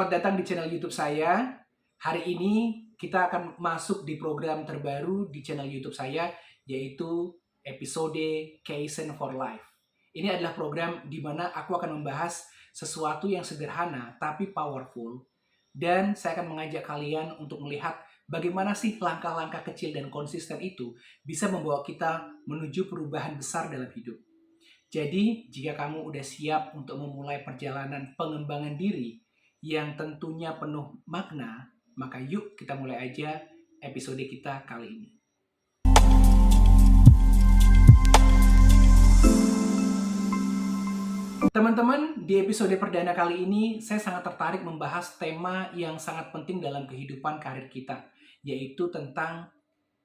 Selamat datang di channel YouTube saya. Hari ini kita akan masuk di program terbaru di channel YouTube saya, yaitu episode Kaizen for Life. Ini adalah program di mana aku akan membahas sesuatu yang sederhana tapi powerful. Dan saya akan mengajak kalian untuk melihat bagaimana sih langkah-langkah kecil dan konsisten itu bisa membawa kita menuju perubahan besar dalam hidup. Jadi, jika kamu udah siap untuk memulai perjalanan pengembangan diri yang tentunya penuh makna, maka yuk kita mulai aja episode kita kali ini. Teman-teman, di episode perdana kali ini saya sangat tertarik membahas tema yang sangat penting dalam kehidupan karir kita, yaitu tentang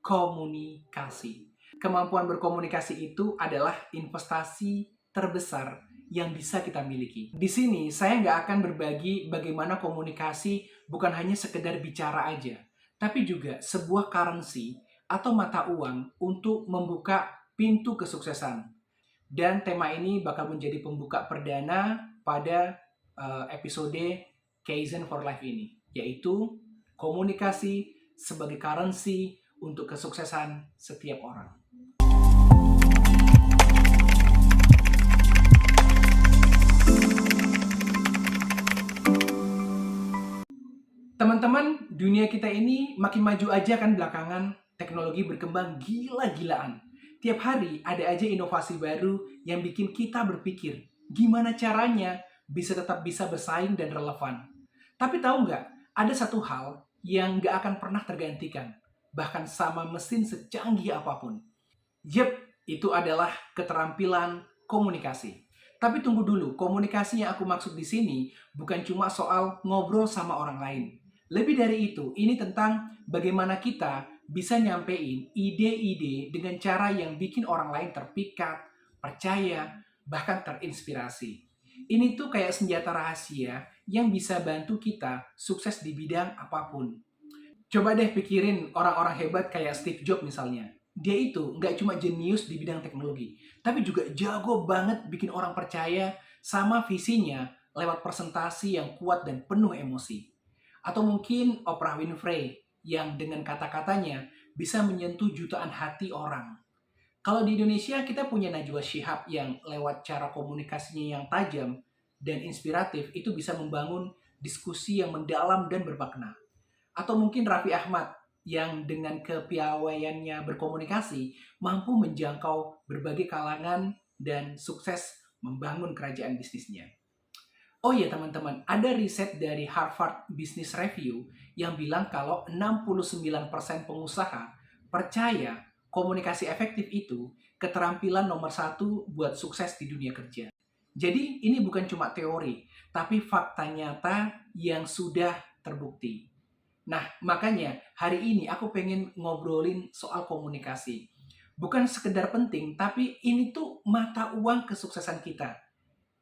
komunikasi. Kemampuan berkomunikasi itu adalah investasi terbesar yang bisa kita miliki. Di sini saya nggak akan berbagi bagaimana komunikasi bukan hanya sekedar bicara aja, tapi juga sebuah currency atau mata uang untuk membuka pintu kesuksesan. Dan tema ini bakal menjadi pembuka perdana pada episode Kaizen for Life ini, yaitu komunikasi sebagai currency untuk kesuksesan setiap orang. Teman-teman, dunia kita ini makin maju aja kan belakangan. Teknologi berkembang gila-gilaan. Tiap hari ada aja inovasi baru yang bikin kita berpikir gimana caranya tetap bisa bersaing dan relevan. Tapi tahu nggak, ada satu hal yang nggak akan pernah tergantikan, bahkan sama mesin secanggih apapun. Yep, itu adalah keterampilan komunikasi. Tapi tunggu dulu, komunikasi yang aku maksud di sini bukan cuma soal ngobrol sama orang lain. Lebih dari itu, ini tentang bagaimana kita bisa nyampein ide-ide dengan cara yang bikin orang lain terpikat, percaya, bahkan terinspirasi. Ini tuh kayak senjata rahasia yang bisa bantu kita sukses di bidang apapun. Coba deh pikirin orang-orang hebat kayak Steve Jobs misalnya. Dia itu nggak cuma jenius di bidang teknologi, tapi juga jago banget bikin orang percaya sama visinya lewat presentasi yang kuat dan penuh emosi. Atau mungkin Oprah Winfrey yang dengan kata-katanya bisa menyentuh jutaan hati orang. Kalau di Indonesia kita punya Najwa Shihab yang lewat cara komunikasinya yang tajam dan inspiratif itu bisa membangun diskusi yang mendalam dan bermakna. Atau mungkin Raffi Ahmad yang dengan kepiawaiannya berkomunikasi mampu menjangkau berbagai kalangan dan sukses membangun kerajaan bisnisnya. Oh iya teman-teman, ada riset dari Harvard Business Review yang bilang kalau 69% pengusaha percaya komunikasi efektif itu keterampilan nomor satu buat sukses di dunia kerja. Jadi ini bukan cuma teori, tapi fakta nyata yang sudah terbukti. Nah, makanya hari ini aku pengen ngobrolin soal komunikasi. Bukan sekedar penting, tapi ini tuh mata uang kesuksesan kita.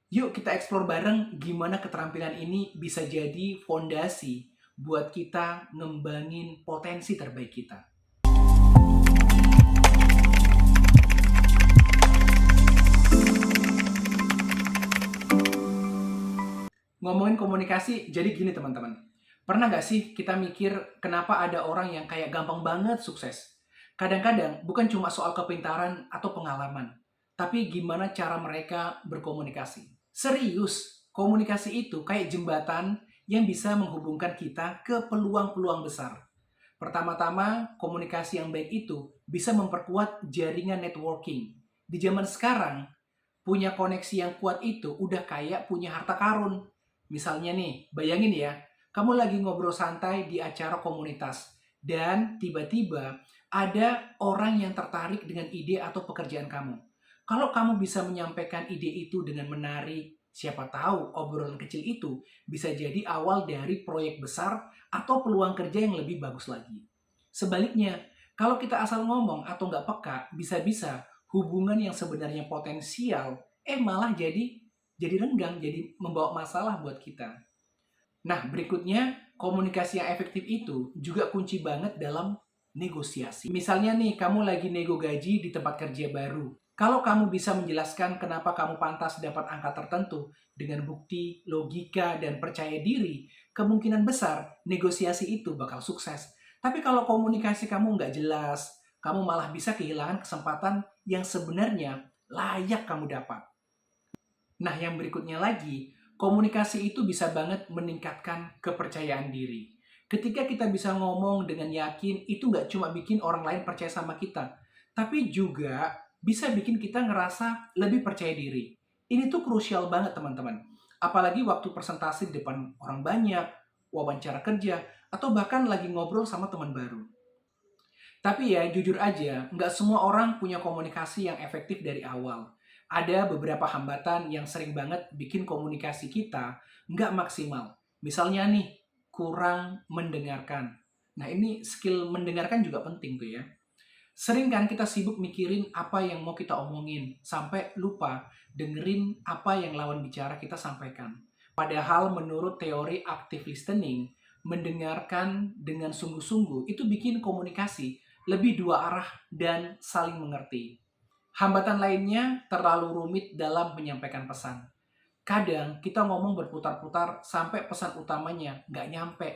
Yuk kita explore bareng gimana keterampilan ini bisa jadi fondasi buat kita ngembangin potensi terbaik kita. Ngomongin komunikasi, jadi gini teman-teman. Pernah gak sih kita mikir kenapa ada orang yang kayak gampang banget sukses? Kadang-kadang bukan cuma soal kepintaran atau pengalaman, tapi gimana cara mereka berkomunikasi. Serius, komunikasi itu kayak jembatan yang bisa menghubungkan kita ke peluang-peluang besar. Pertama-tama, komunikasi yang baik itu bisa memperkuat jaringan networking. Di zaman sekarang, punya koneksi yang kuat itu udah kayak punya harta karun. Misalnya nih, bayangin ya, kamu lagi ngobrol santai di acara komunitas, dan tiba-tiba ada orang yang tertarik dengan ide atau pekerjaan kamu. Kalau kamu bisa menyampaikan ide itu dengan menarik, siapa tahu obrolan kecil itu bisa jadi awal dari proyek besar atau peluang kerja yang lebih bagus lagi. Sebaliknya, kalau kita asal ngomong atau nggak peka, bisa-bisa hubungan yang sebenarnya potensial malah jadi renggang, jadi membawa masalah buat kita. Nah, berikutnya, komunikasi yang efektif itu juga kunci banget dalam negosiasi. Misalnya nih, kamu lagi nego gaji di tempat kerja baru. Kalau kamu bisa menjelaskan kenapa kamu pantas dapat angka tertentu dengan bukti, logika, dan percaya diri, kemungkinan besar negosiasi itu bakal sukses. Tapi kalau komunikasi kamu nggak jelas, kamu malah bisa kehilangan kesempatan yang sebenarnya layak kamu dapat. Nah, yang berikutnya lagi, komunikasi itu bisa banget meningkatkan kepercayaan diri. Ketika kita bisa ngomong dengan yakin, itu nggak cuma bikin orang lain percaya sama kita, tapi juga bisa bikin kita ngerasa lebih percaya diri. Ini tuh krusial banget, teman-teman. Apalagi waktu presentasi di depan orang banyak, wawancara kerja, atau bahkan lagi ngobrol sama teman baru. Tapi ya, jujur aja, nggak semua orang punya komunikasi yang efektif dari awal. Ada beberapa hambatan yang sering banget bikin komunikasi kita nggak maksimal. Misalnya nih, kurang mendengarkan. Nah, ini skill mendengarkan juga penting tuh ya. Sering kan kita sibuk mikirin apa yang mau kita omongin, sampai lupa dengerin apa yang lawan bicara kita sampaikan. Padahal menurut teori active listening, mendengarkan dengan sungguh-sungguh itu bikin komunikasi lebih dua arah dan saling mengerti. Hambatan lainnya terlalu rumit dalam menyampaikan pesan. Kadang kita ngomong berputar-putar sampai pesan utamanya nggak nyampe.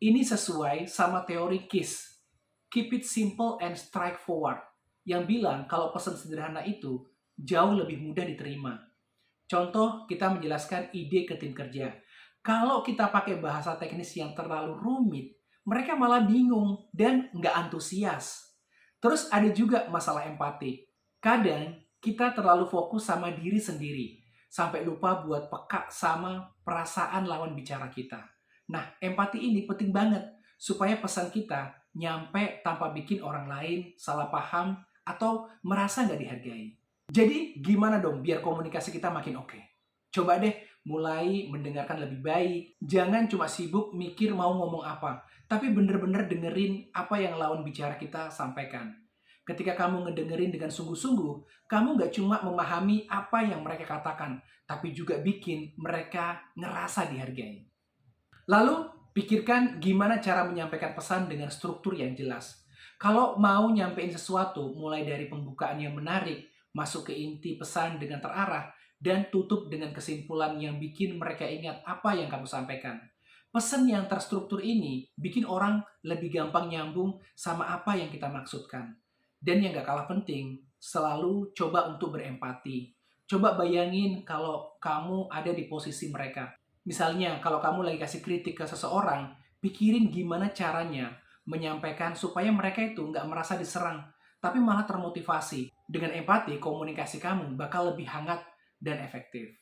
Ini sesuai sama teori KISS, Keep It Simple and Strike Forward, yang bilang kalau pesan sederhana itu jauh lebih mudah diterima. Contoh, kita menjelaskan ide ke tim kerja. Kalau kita pakai bahasa teknis yang terlalu rumit, mereka malah bingung dan nggak antusias. Terus ada juga masalah empati. Kadang kita terlalu fokus sama diri sendiri, sampai lupa buat peka sama perasaan lawan bicara kita. Nah, empati ini penting banget supaya pesan kita nyampe tanpa bikin orang lain salah paham atau merasa nggak dihargai. Jadi gimana dong biar komunikasi kita makin oke? Coba deh mulai mendengarkan lebih baik. Jangan cuma sibuk mikir mau ngomong apa, tapi bener-bener dengerin apa yang lawan bicara kita sampaikan. Ketika kamu ngedengerin dengan sungguh-sungguh, kamu nggak cuma memahami apa yang mereka katakan, tapi juga bikin mereka ngerasa dihargai. Lalu, pikirkan gimana cara menyampaikan pesan dengan struktur yang jelas. Kalau mau nyampein sesuatu, mulai dari pembukaan yang menarik, masuk ke inti pesan dengan terarah, dan tutup dengan kesimpulan yang bikin mereka ingat apa yang kamu sampaikan. Pesan yang terstruktur ini bikin orang lebih gampang nyambung sama apa yang kita maksudkan. Dan yang gak kalah penting, selalu coba untuk berempati. Coba bayangin kalau kamu ada di posisi mereka. Misalnya, kalau kamu lagi kasih kritik ke seseorang, pikirin gimana caranya menyampaikan supaya mereka itu nggak merasa diserang, tapi malah termotivasi. Dengan empati, komunikasi kamu bakal lebih hangat dan efektif.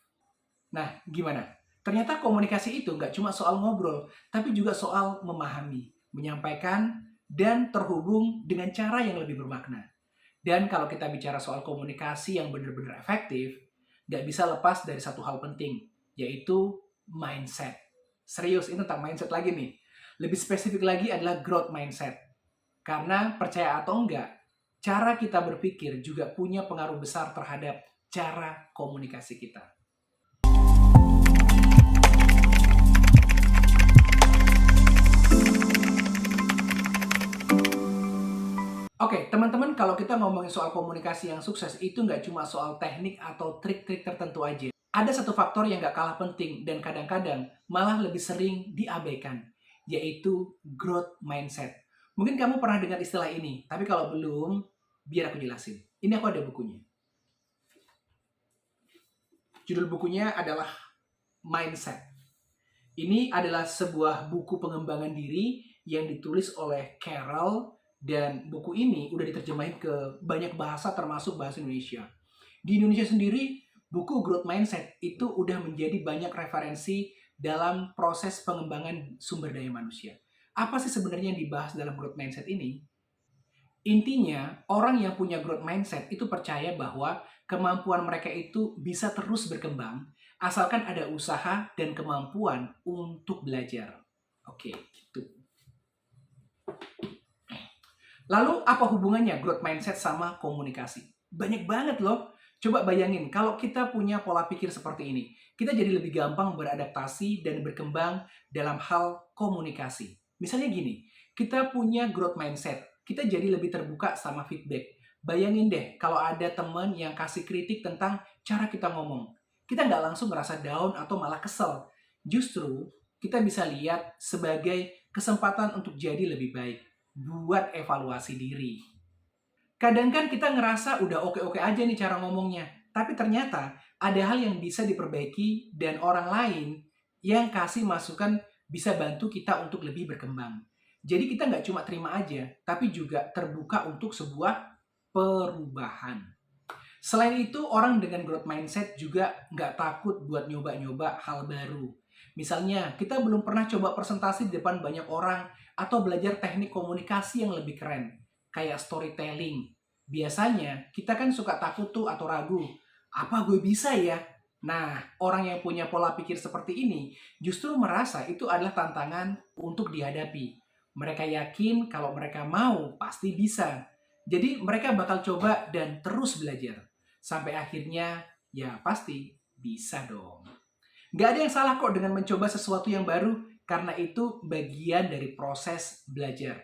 Nah, gimana? Ternyata komunikasi itu nggak cuma soal ngobrol, tapi juga soal memahami, menyampaikan, dan terhubung dengan cara yang lebih bermakna. Dan kalau kita bicara soal komunikasi yang benar-benar efektif, nggak bisa lepas dari satu hal penting, yaitu mindset. Serius, ini tentang mindset lagi nih. Lebih spesifik lagi adalah growth mindset. Karena percaya atau enggak, cara kita berpikir juga punya pengaruh besar terhadap cara komunikasi kita. Oke, teman-teman, kalau kita ngomongin soal komunikasi yang sukses, itu nggak cuma soal teknik atau trik-trik tertentu aja. Ada satu faktor yang nggak kalah penting dan kadang-kadang malah lebih sering diabaikan, yaitu growth mindset. Mungkin kamu pernah dengar istilah ini, tapi kalau belum, biar aku jelasin. Ini aku ada bukunya. Judul bukunya adalah Mindset. Ini adalah sebuah buku pengembangan diri yang ditulis oleh Carol, dan buku ini udah diterjemahin ke banyak bahasa termasuk bahasa Indonesia. Di Indonesia sendiri, buku Growth Mindset itu udah menjadi banyak referensi dalam proses pengembangan sumber daya manusia. Apa sih sebenarnya yang dibahas dalam Growth Mindset ini? Intinya, orang yang punya growth mindset itu percaya bahwa kemampuan mereka itu bisa terus berkembang asalkan ada usaha dan kemampuan untuk belajar. Oke, gitu. Lalu apa hubungannya growth mindset sama komunikasi? Banyak banget loh. Coba bayangin kalau kita punya pola pikir seperti ini. Kita jadi lebih gampang beradaptasi dan berkembang dalam hal komunikasi. Misalnya gini, kita punya growth mindset. Kita jadi lebih terbuka sama feedback. Bayangin deh kalau ada teman yang kasih kritik tentang cara kita ngomong. Kita nggak langsung ngerasa down atau malah kesel. Justru kita bisa lihat sebagai kesempatan untuk jadi lebih baik. Buat evaluasi diri. Kadang kan kita ngerasa udah oke-oke aja nih cara ngomongnya. Tapi ternyata ada hal yang bisa diperbaiki dan orang lain yang kasih masukan bisa bantu kita untuk lebih berkembang. Jadi kita nggak cuma terima aja, tapi juga terbuka untuk sebuah perubahan. Selain itu, orang dengan growth mindset juga nggak takut buat nyoba-nyoba hal baru. Misalnya, kita belum pernah coba presentasi di depan banyak orang atau belajar teknik komunikasi yang lebih keren, kayak storytelling. Biasanya, kita kan suka takut tuh atau ragu, apa gue bisa ya? Nah, orang yang punya pola pikir seperti ini justru merasa itu adalah tantangan untuk dihadapi. Mereka yakin kalau mereka mau, pasti bisa. Jadi mereka bakal coba dan terus belajar. Sampai akhirnya, ya pasti bisa dong. Gak ada yang salah kok dengan mencoba sesuatu yang baru, karena itu bagian dari proses belajar.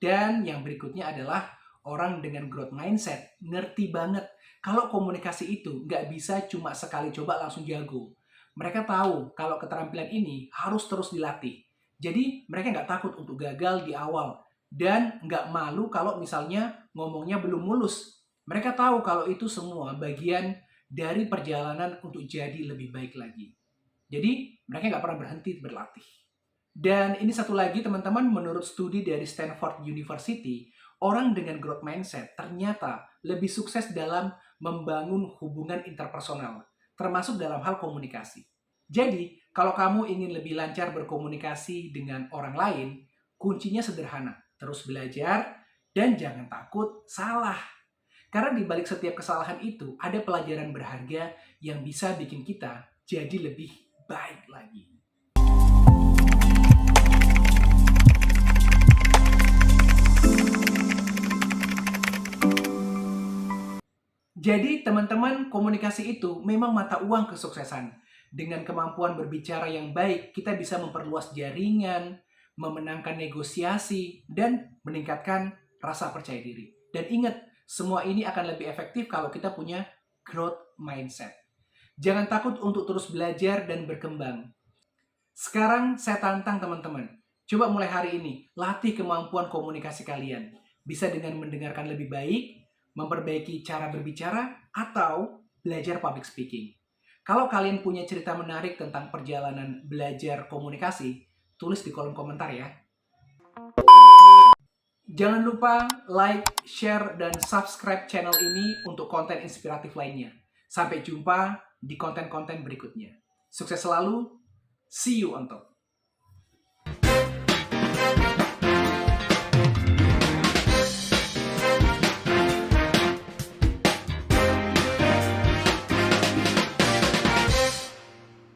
Dan yang berikutnya adalah orang dengan growth mindset ngerti banget kalau komunikasi itu gak bisa cuma sekali coba langsung jago. Mereka tahu kalau keterampilan ini harus terus dilatih. Jadi mereka gak takut untuk gagal di awal. Dan nggak malu kalau misalnya ngomongnya belum mulus. Mereka tahu kalau itu semua bagian dari perjalanan untuk jadi lebih baik lagi. Jadi mereka nggak pernah berhenti berlatih. Dan ini satu lagi teman-teman, menurut studi dari Stanford University, orang dengan growth mindset ternyata lebih sukses dalam membangun hubungan interpersonal, termasuk dalam hal komunikasi. Jadi, kalau kamu ingin lebih lancar berkomunikasi dengan orang lain, kuncinya sederhana. Terus belajar, dan jangan takut salah. Karena di balik setiap kesalahan itu, ada pelajaran berharga yang bisa bikin kita jadi lebih baik lagi. Jadi teman-teman, komunikasi itu memang mata uang kesuksesan. Dengan kemampuan berbicara yang baik, kita bisa memperluas jaringan, memenangkan negosiasi, dan meningkatkan rasa percaya diri. Dan ingat, semua ini akan lebih efektif kalau kita punya growth mindset. Jangan takut untuk terus belajar dan berkembang. Sekarang saya tantang teman-teman. Coba mulai hari ini, latih kemampuan komunikasi kalian. Bisa dengan mendengarkan lebih baik, memperbaiki cara berbicara, atau belajar public speaking. Kalau kalian punya cerita menarik tentang perjalanan belajar komunikasi, tulis di kolom komentar ya. Jangan lupa like, share, dan subscribe channel ini untuk konten inspiratif lainnya. Sampai jumpa di konten-konten berikutnya. Sukses selalu, see you on top.